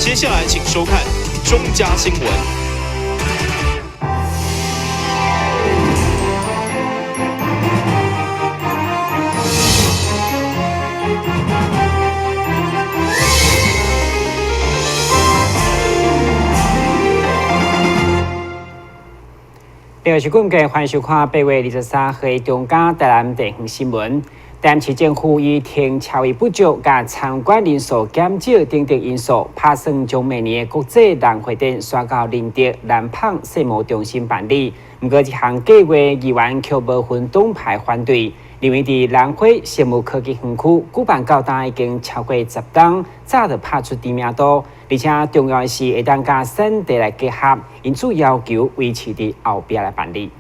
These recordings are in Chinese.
接下来请收看中嘉新闻。另外是观众欢迎收看8月23号的中嘉台南地方新闻。台南市政府以停车位不足、甲参观人数减少等等因素，打算将明年的国际南回展刷到林德南胖世贸中心办理。不过，这项计划议员却无分党派反对，认为伫南回生物科技园区举办到今已经超过10档，早就拍出知名度。而且重要的是会当甲产地来结合，因此要求维持伫后壁来办理。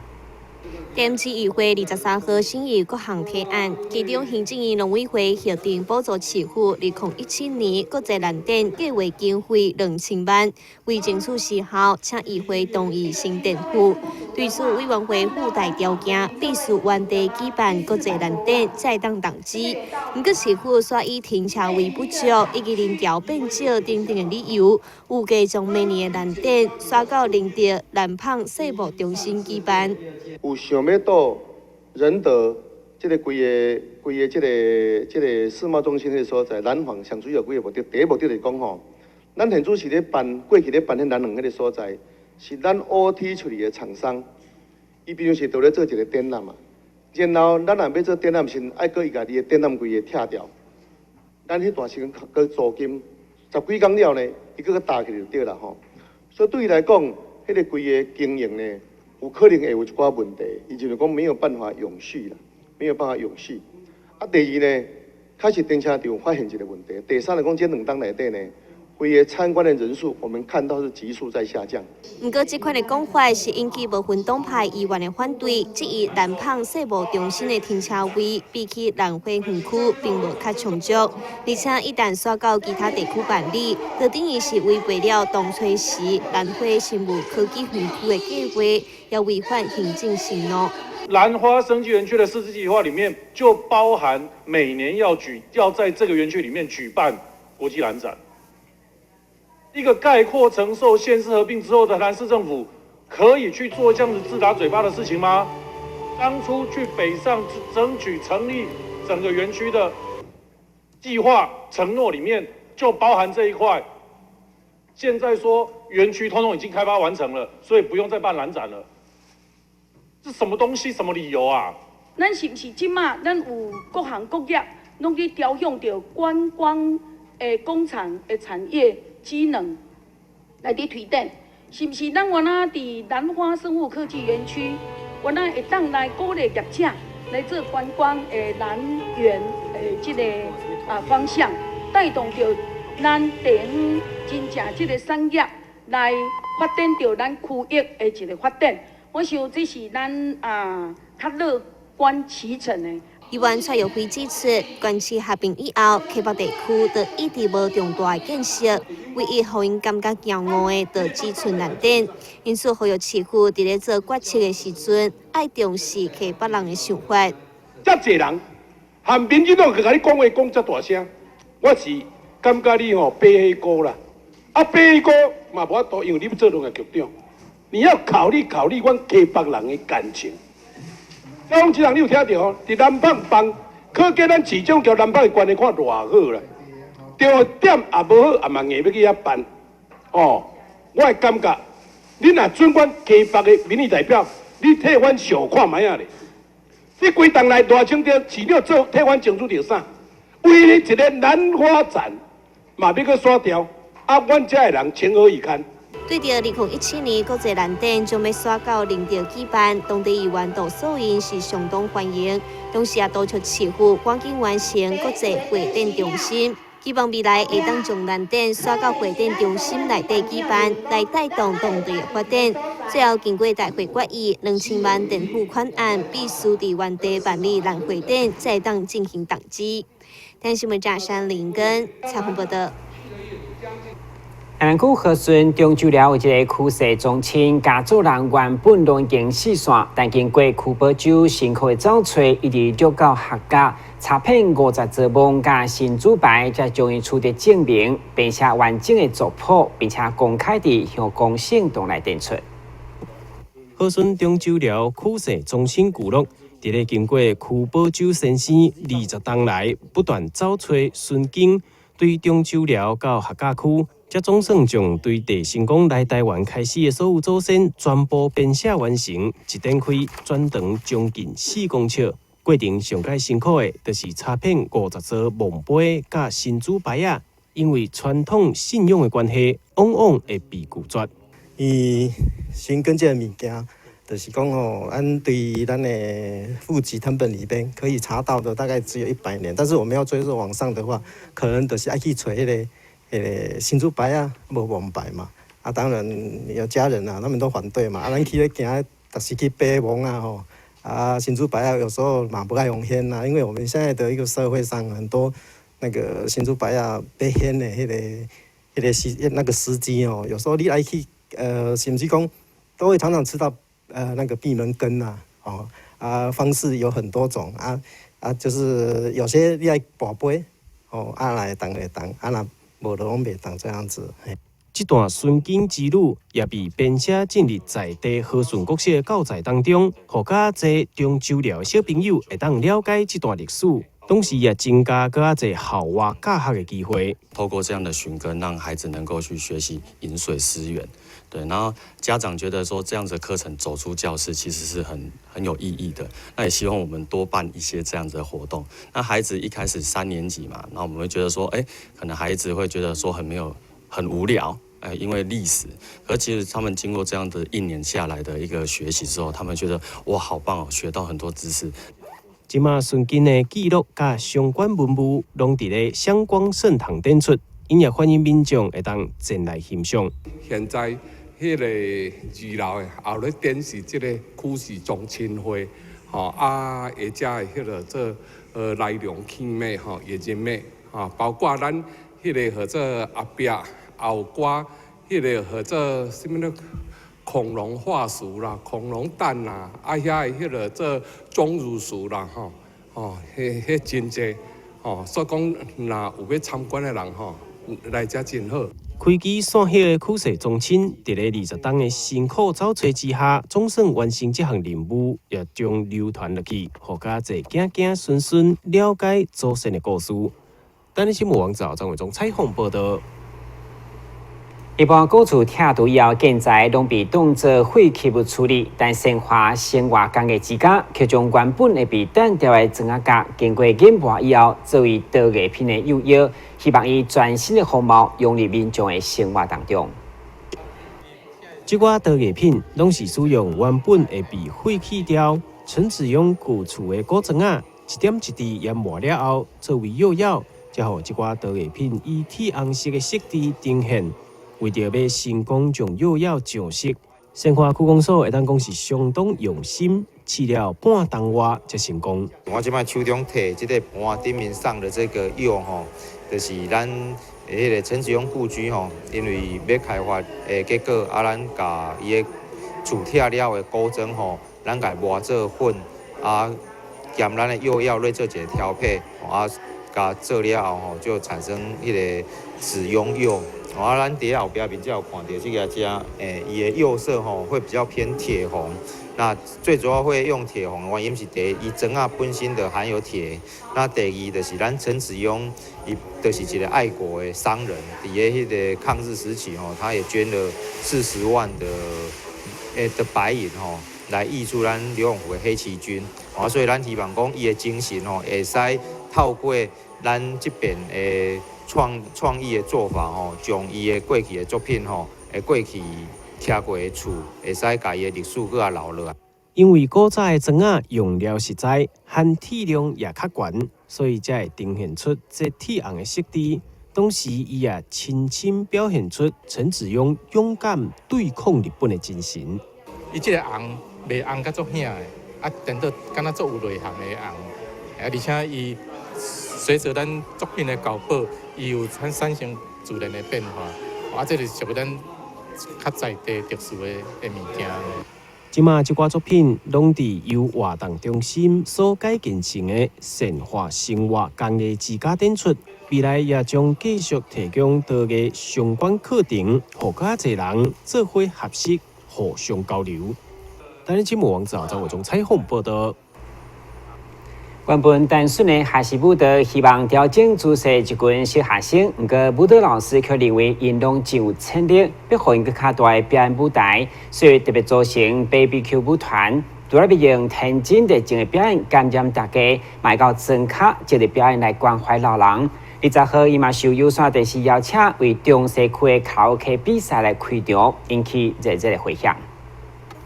台南市议会23号审议各项提案，其中行政院农委会核定补助市府2017年国际蓝展计划经费2000万，为争取时效，请议会同意新政府。对此，委员会附带条件，必须原地举办国际蓝展才当动机。不过市府却以停车位不足以及人潮变少等等的理由，预计将明年的蓝展刷到林德南胖世贸中心举办。有想要到仁德这个规个这个世贸中心的所在，南方上主要几个目的，第一目的就是讲吼，咱现主是咧办过去咧办迄南两个所在，是咱 OT 处理的厂商，伊平常时都咧做一个展览嘛，然后咱若要做展览，先爱搁伊家己的展览柜个拆掉，咱迄段时间搁租金10几工了呢，伊搁搭起就对啦吼，所以对伊来讲，迄个规个经营呢。有可能会有一寡问题，伊就是讲没有办法永续啦，没有办法永续。啊，第二呢，开始停车场发现一个问题。第三来讲，这2档内底呢，规个参观的人数，我们看到是急速在下降。不过，这款的讲法是引起部分党派议员的反对，质疑南胖世贸中心的停车位比起南回园区并无较充足，而且一旦刷到其他地区办理，就等于是违背了当初时南回生物科技园区的计划，也违反行政承诺。兰花生技园区的4次计划里面，就包含每年要在这个园区里面举办国际兰展。一个概括承受县市合并之后的台南市政府，可以去做这样子自打嘴巴的事情吗？当初去北上争取成立整个园区的计划承诺里面就包含这一块，现在说园区通通已经开发完成了，所以不用再办兰展了，这什么东西？什么理由啊？咱是不是即马咱有各行各业拢去调向着观光的工厂的产业？机能来伫推展，是不是咱原来伫南花生物科技园区，原来会当来鼓励业者来做观光的南园的这个方向，带动着咱地方真正这个产业来发展着咱区域的一个发展。我想这是咱较乐观其成的。议员蔡友辉指出，关市合并以后，溪北地区就一直无重大的建设，唯一让因感觉骄傲的，就只剩蓝展。因此，呼吁市府伫咧做决策的时阵，爱重视溪北人的想法。遮侪人，含民进党去甲你讲话讲遮大声，我是感觉你爬起高啦。爬起高嘛无法度，因为你要做农业局长，你要考虑阮溪北人的感情。交通局长，你有听到哦？伫南胖办，可见咱市长交南胖的关系看偌好啦。着点也无好，也嘛硬要去遐办。哦，我会感觉，你若准阮溪北的民意代表，你替阮想看卖啊咧？你规档内大清着市长做替阮争取着啥？为了一个兰花展，嘛要去刷掉，阮遮的人情何以堪？对着2017年国际蓝展将要刷到林德举办，当地议员杜素英是相当欢迎，同时也督促市府赶紧完成国际会展中心，希望未来会当将蓝展刷到会展中心内底举办，来带动当地的发展。最后经过大会决议，2000万政府款案必须伫原地办理蓝会展，才当进行动机。台新闻站山林根采访报道。海南区和顺中州了有一个区势中心，家族人原本都已经四散，但经过区保州辛苦的找找，一直约到客家，查遍50座墓甲新主牌，才终于取得证明，并且完整的族谱，并且公开地向公信动来展出。和顺中州了区势中心聚落，伫咧经过区保州先生20冬来不断找找顺经，对中州了到客家区。才总算将对地成功来台湾开始的所有祖先全部编写完成，一展开转长将近4公尺。过程上界辛苦的，就是查遍50座墓碑甲新主牌啊，因为传统信仰的关系，往往会被拒绝。先跟这个物件，就是讲哦，按对咱的户籍成本里边可以查到的，大概只有100年，但是我们要追溯往上的话，可能就是要去找迄个。新主牌啊，无墓牌嘛，啊，当然有家人啊，他们都反对嘛，啊，咱去咧行，特时去爬墓啊吼，啊，新主牌啊，有时候嘛不爱用掀啊，因为我们现在的一个社会上很多那个新主牌啊，被掀的那个时机哦，有时候你爱去甚至讲都会常常吃到那个闭门羹啊，哦啊，方式有很多种啊，就是有些你爱跋杯哦，啊来当来当，啊那。无都拢袂当这样子。这段顺经之旅也被编写进入在地和顺国小教材当中，互较侪中州了小朋友会当了解这段历史，同时也增加较侪校外教学的机会。透过这样的寻根，让孩子能够去学习饮水思源。对，然后家长觉得说这样子的课程走出教室其实是很有意义的，那也希望我们多办一些这样子的活动。那孩子一开始3年级嘛，那我们会觉得说，可能孩子会觉得说很无聊，因为历史。可其实他们经过这样的1年下来的一个学习之后，他们觉得哇好棒哦，学到很多知识。即马顺经的记录甲相关文物，拢伫咧闪光圣堂展出，因也欢迎民众会当前来欣赏。现在迄个二楼的后咧展示即个区市中心会，或者迄个内容器物也真美，包括咱迄个或者后壁后挂迄个或者什么恐龙化石啦、恐龙蛋啦，遐迄个钟乳石啦，迄真济，所以讲若有要参观的人来遮真好。开机线叶的区势中心，伫咧20冬的辛苦找找之下，总算完成这项任务，也将流传落去，互家侪子子孙孙了解祖先的故事。等你新闻网站张伟忠采访报道。一般古厝拆除以后，建材拢被当作废弃物处理，但生化工艺之家却将原本会被单调的砖架，经过研磨以后，作为陶艺品的釉药，希望以全新的风貌融入民众的生活当中。这款陶艺品拢是使用原本会被废弃掉陈子用旧厝的古砖啊，一点一滴研磨了后，作为釉药，才互这款陶艺品以铁红色的色地呈现。为着要成功将釉药上色，生化区公所会当讲是相当用心，试了半冬外才成功。我即摆手中摕即个盘顶面上的这个釉就是咱迄个陈子雍故居因为要开发的结果，咱甲伊的铸铁了的古砖咱甲磨做粉，兼咱的釉药来做一个调配，甲做了后就产生迄个紫雍釉。咱伫后边比较有看到这个伊的釉色会比较偏铁红。那最主要会用铁红的原因是第一，伊砖本身就含有铁。那第二就是咱陈子雍，伊就是一个爱国的商人，伫迄个抗日时期他也捐了40万的白银来挹注咱刘永福的黑旗军。所以咱希望讲伊的精神会使透过咱这边的创意的做法将伊的过去的作品过去拆过的厝，会使甲伊的历史搁较留落来。因为古早的砖用料实在，含铁量也较悬，所以才会呈现出这铁红的色地。同时，伊也亲身表现出陈子雍勇敢对抗日本的精神。伊这个红袂红甲足响的，等到敢若足有内涵的红，而且伊随着咱作品的搞报，伊有产生自然的变化。这就是属于咱较在地特殊的物件。即马即寡作品拢伫由活动中心所改建成的善化生活工艺自家展出，未来也将继续提供多个相关课程，互较侪人做伙学习，互相交流。台湾新闻网赵伟忠采访报道。原本单纯的学习舞蹈，希望调整注册一群小学生，不过舞蹈老师却认为因拢真有潜力，要互因更较大的表演舞台，所以特别组成 BBQ 舞团，除了要用天真热情的表演感染大家，卖到真卡接着表演来关怀老人。20号，伊嘛受有线电视邀请为中西区的卡拉 OK 比赛来开场，引起热烈的回响。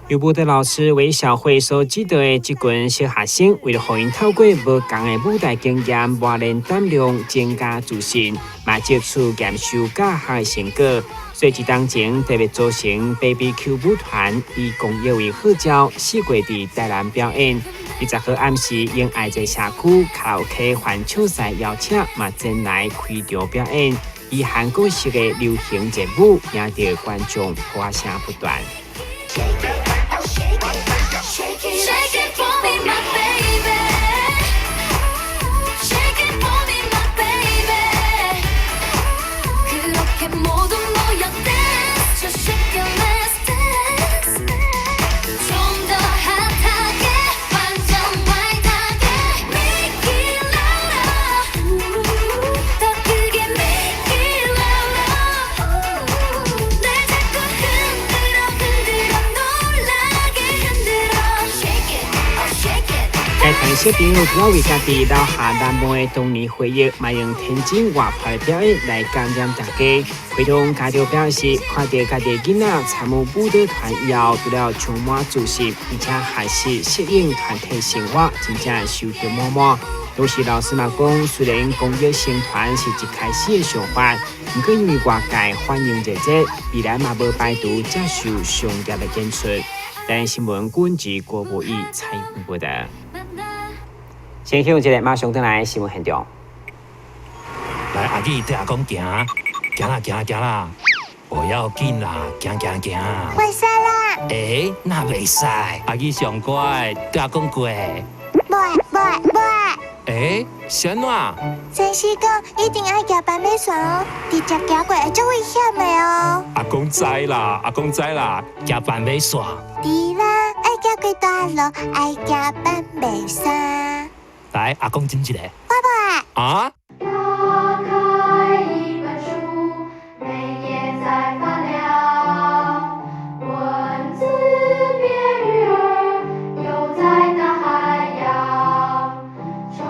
由舞蹈老师为小慧所指导的这群小学生，为了让因透过无同的舞台经验磨练胆量、增加自信，嘛接触验收教学的成果，所以当前特别组成 BBQ 舞团，以工业为号召4月伫台南表演。20号暗时，因爱在社区卡拉 OK 欢唱赛邀请，嘛前来开场表演，以韩国式的流行节舞，赢得观众欢声不断。Shake it for me, my baby. Shake it for me, my baby. 그렇게 모두 모여 dance. Just shake it, let's dance. 좀 더 핫하게, 완전 와이드하게. Make it louder. 더 크게 make it louder. 날 자꾸 흔들어 놀라게 흔들어. 该团小朋友主要为家己留下难忘的童年回忆，嘛用天真活泼的表演来感染大家。会中家长表示，看到家己囡仔参与舞蹈团以后，除了充满自信，而且学习适应团体生活，真正收获满满。有时老师嘛讲，虽然公益成团是一开始的想法，不过因为外界欢迎热烈，未来嘛无排除接受商业的演出。台新闻管制郭博义采访报道。先休一个，马上回来新闻现场。来，阿弟对阿公行，行啦行啦行啦，不要紧啦，行行行。袂使啦。那袂使，阿弟上乖，对阿公过。袂。啥怎？先生讲一定要行斑马线哦，直接行过会足危险的哦。阿公知啦，阿公知啦，行斑马线。对啦，爱行过大路，爱行斑马线。来，阿公整一个。我不爱。啊？打开一本书，每页在发亮，文字变鱼儿，游在大海洋，充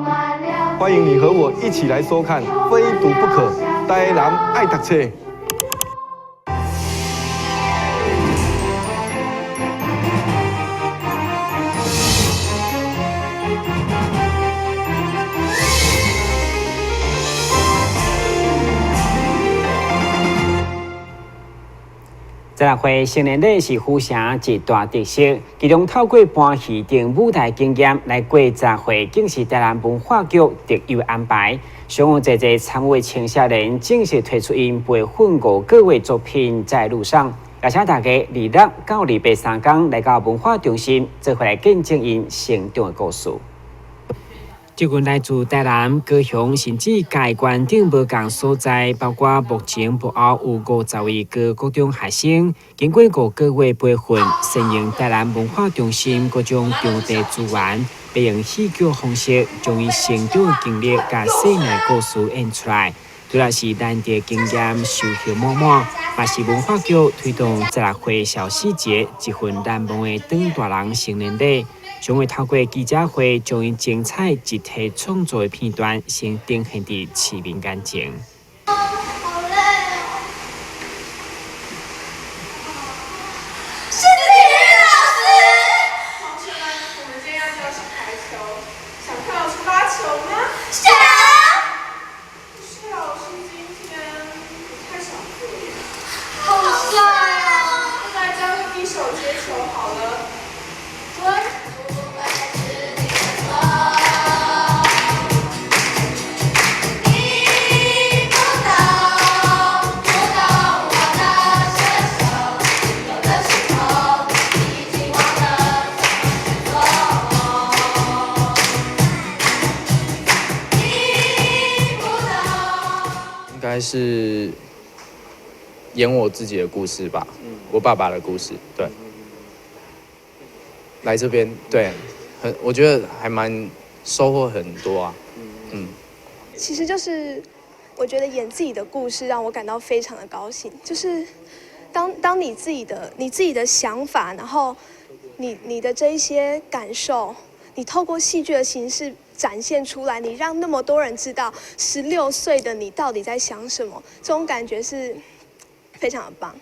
满了。欢迎你和我一起来收看《非读不可》，台南爱读册。这两回成年礼是府城一大特色，其中透过搬戏等舞台经验来过十回，更是台南文化局特有安排。相互侪参与青少年正式推出因培训5个月作品在路上，邀请大家26到28、3天来到文化中心，做回来见证因成长的故事。这群来自台南、高雄，甚至界县等无同所在，包括目前幕后有50位各高中学生，经过5个月培训，适应台南文化中心各种场地资源，并用戏剧方式将伊成长的经历甲细腻故事演出来。除了是难得经验收获满满，也是文化局推动16岁小细节一份难忘的长大人成年礼。将会透过记者会，将因精彩集体创作的片段，先呈现伫市民眼前。一该是演我自己的故事吧，我爸爸的故事。对，来这边，对，我觉得还蛮收获很多啊。其实就是我觉得演自己的故事让我感到非常的高兴，就是当你自己的想法，然后你的这一些感受，你透过戏剧的形式展现出来，你让那么多人知道16岁的你到底在想什么，这种感觉是非常的棒。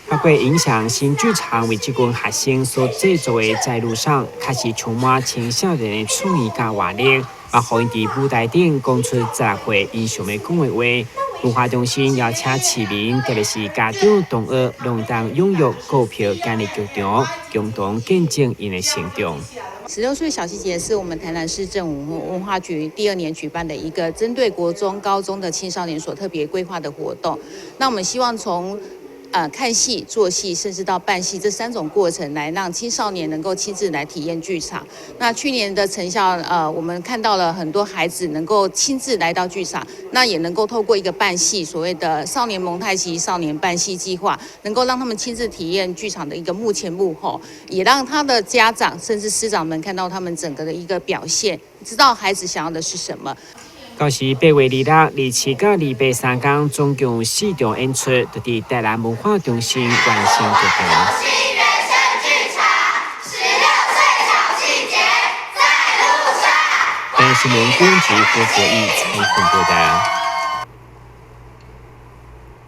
包括影响新剧场为这群学生所制作的在路上，开始充满青少年的创意甲活力，也互因伫舞台顶讲出10岁因想要讲的话。文化中心邀请市民，特别是家长同学，拢当踊跃购票进入剧场，共同见证因的成长。16岁小细节是我们台南市政府文化局第2年举办的一个针对国中、高中的青少年所特别规划的活动。那我们希望从看戏、做戏，甚至到办戏这3种过程，来让青少年能够亲自来体验剧场。那去年的成效，我们看到了很多孩子能够亲自来到剧场，那也能够透过一个办戏，所谓的少年蒙太奇少年办戏计划，能够让他们亲自体验剧场的一个幕前幕后，也让他的家长甚至师长们看到他们整个的一个表现，知道孩子想要的是什么。到时8月26、27到28、3天，总共4场演出，就伫台南文化中心完成剧场。本新闻编辑郭国义采访报道。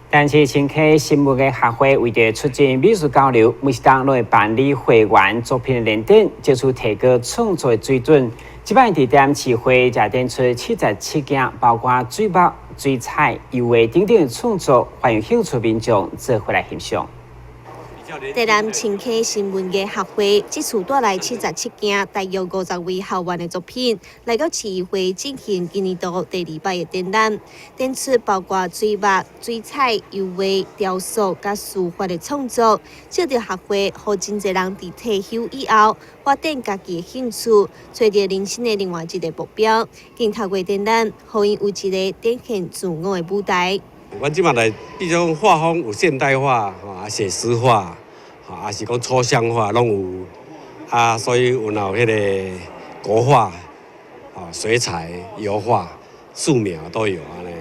但是新开新闻的学会为了促进美术交流，每当都会办理会员作品的联展，接触提高创作的水准。这摆伫点市会也展出77件，包括水墨、水彩、油画等等的创作，欢迎兴趣民众做回来欣赏。台南青溪新闻艺学会这次带来77件，大约50位校员的作品，来到市议会进行今年度第2摆的展览。展出包括水墨、水彩、油画、雕塑甲书法的创作，借着学会，互真侪人伫退休以后发展家己的兴趣，找到人生的另外一个目标。经透过展览，互因有一个展现自我的舞台。阮即马来，比如讲画风有现代化，啊写实化，啊是讲抽象化，拢有，啊所以有迄个国画，啊水彩、油画、素描都有安尼，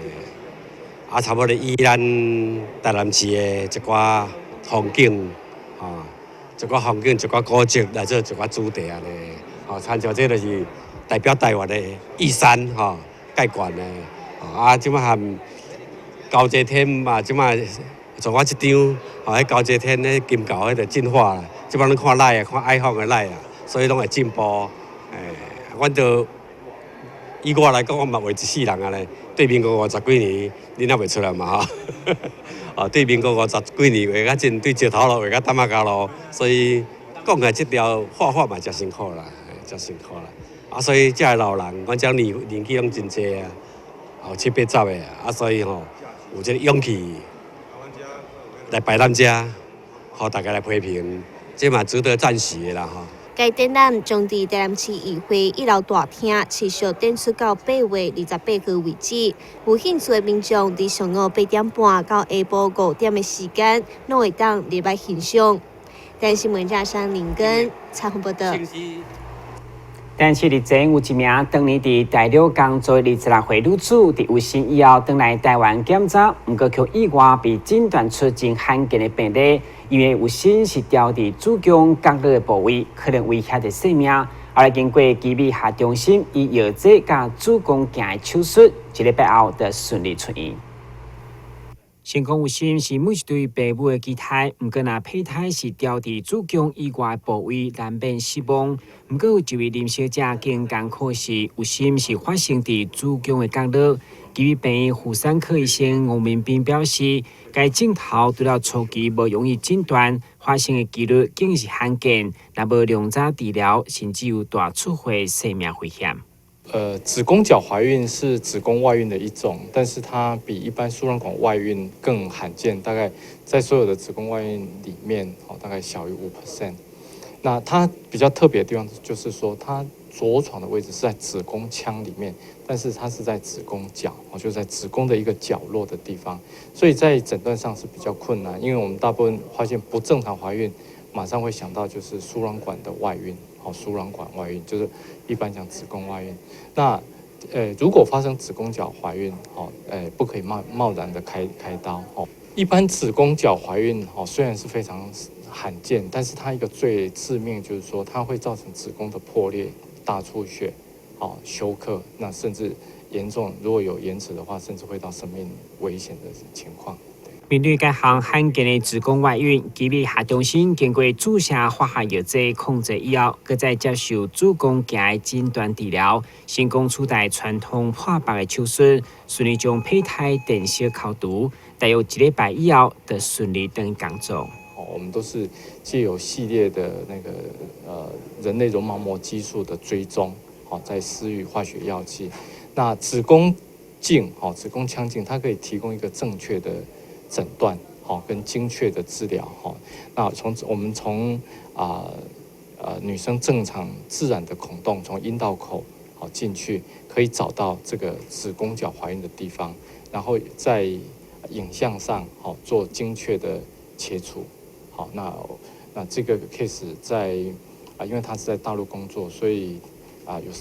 啊差不多以咱台南市的一寡风景，啊一寡风景、一寡古迹来做一寡主题安尼，啊参照这就是代表台湾的玉山，哈介悬的，啊即马含。高阶天嘛，即摆做我一张，迄高阶天迄金猴迄个进化啦，即摆咱看赖啊，看 iPhone 的赖啊，所以拢会进步。阮就以我来讲，我嘛画一世人啊咧。对民国50几年，恁也袂出来嘛吼。对民国50几年画甲真，对石头路画甲淡仔交路，所以讲起来，即条画嘛真辛苦啦，真辛苦啦。啊，所以遮老人，阮遮年纪拢真济啊，有7、8、10的啊，所以吼。有这个勇气来摆咱遮，互大家来批评，这嘛值得赞许的啦吼。该展览将伫台南市议会1楼大厅持续展出到8月28号为止。有兴趣的民众伫上午8点半到下晡5点的时间，拢会当入来欣赏。台新闻加上林根采访报道。但是日前有一名当年伫大陆工作26岁女子，伫有心以后回来台湾检查，不过却意外被诊断出真罕见的病例，因为有心是掉伫子宫角落的部位，可能威胁着性命。后来经过基美下中心以药剂甲子宫镜的手术，1礼拜后就顺利出院。成功有心是每一对父母的期待，不过若胚胎是掉伫子宫以外部位，难免死亡。不过有一位林小姐更艰苦是有心是发生伫子宫的角落。基于病院妇产科医生吴明斌表示，该镜头除了初期无容易诊断，发生的几率竟是罕见，若无量早治疗，甚至有大出血生命危险。子宫角怀孕是子宫外孕的一种，但是它比一般输卵管外孕更罕见，大概在所有的子宫外孕里面，大概小于5%。那它比较特别的地方就是说，它着床的位置是在子宫腔里面，但是它是在子宫角，就在子宫的一个角落的地方，所以在诊断上是比较困难，因为我们大部分发现不正常怀孕，马上会想到就是输卵管的外孕，输卵管外孕就是一般讲子宫外孕。那如果发生子宫角怀孕，不可以贸然的开刀。一般子宫角怀孕，虽然是非常罕见，但是它一个最致命就是说，它会造成子宫的破裂、大出血、休克，那甚至严重，如果有延迟的话，甚至会到生命危险的情况。面对该项罕见的子宫外孕，吉米下中心经过注射化学药剂控制以后，佮再接受子宫颈的诊断治疗，成功取代传统破腹的手术，顺利将胚胎电小烤毒，大约1礼拜以后，就顺利登工作。我们都是藉由系列的那个人类绒毛膜激素的追踪，在施予化学药剂。那子宫镜，子宫腔镜，它可以提供一个正确的诊断，跟精确的治疗，那我们从女生正常自然的孔洞，从阴道口进去，可以找到这个子宫角怀孕的地方，然后在影像上做精确的切除。那这个 case 在因为他是在大陆工作，所以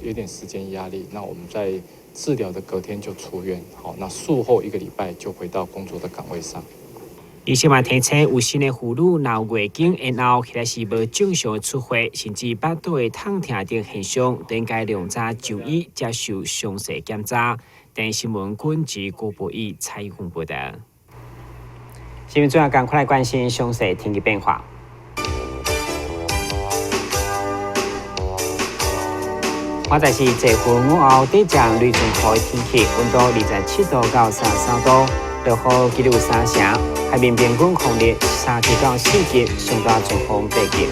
有点时间压力。那我们在治疗的隔天就出院，那术后1个礼拜就回到工作的岗位上。医生嘛提醒，有新的妇女闹月经，然后起来是无正常的出血，甚至腹肚的痛痛等现象，都应该量早就医接受详细检查。等新闻滚及郭博义采访报道。新闻最后赶快来关心详细天气变化。现在是这分午后短暂雷阵雨的天气，温度27度到33度，落雨记录3成，海面平均风力3级到4级，上大阵风8级。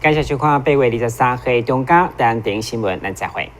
感谢收看8月23日中嘉台湾电影新闻，咱再会。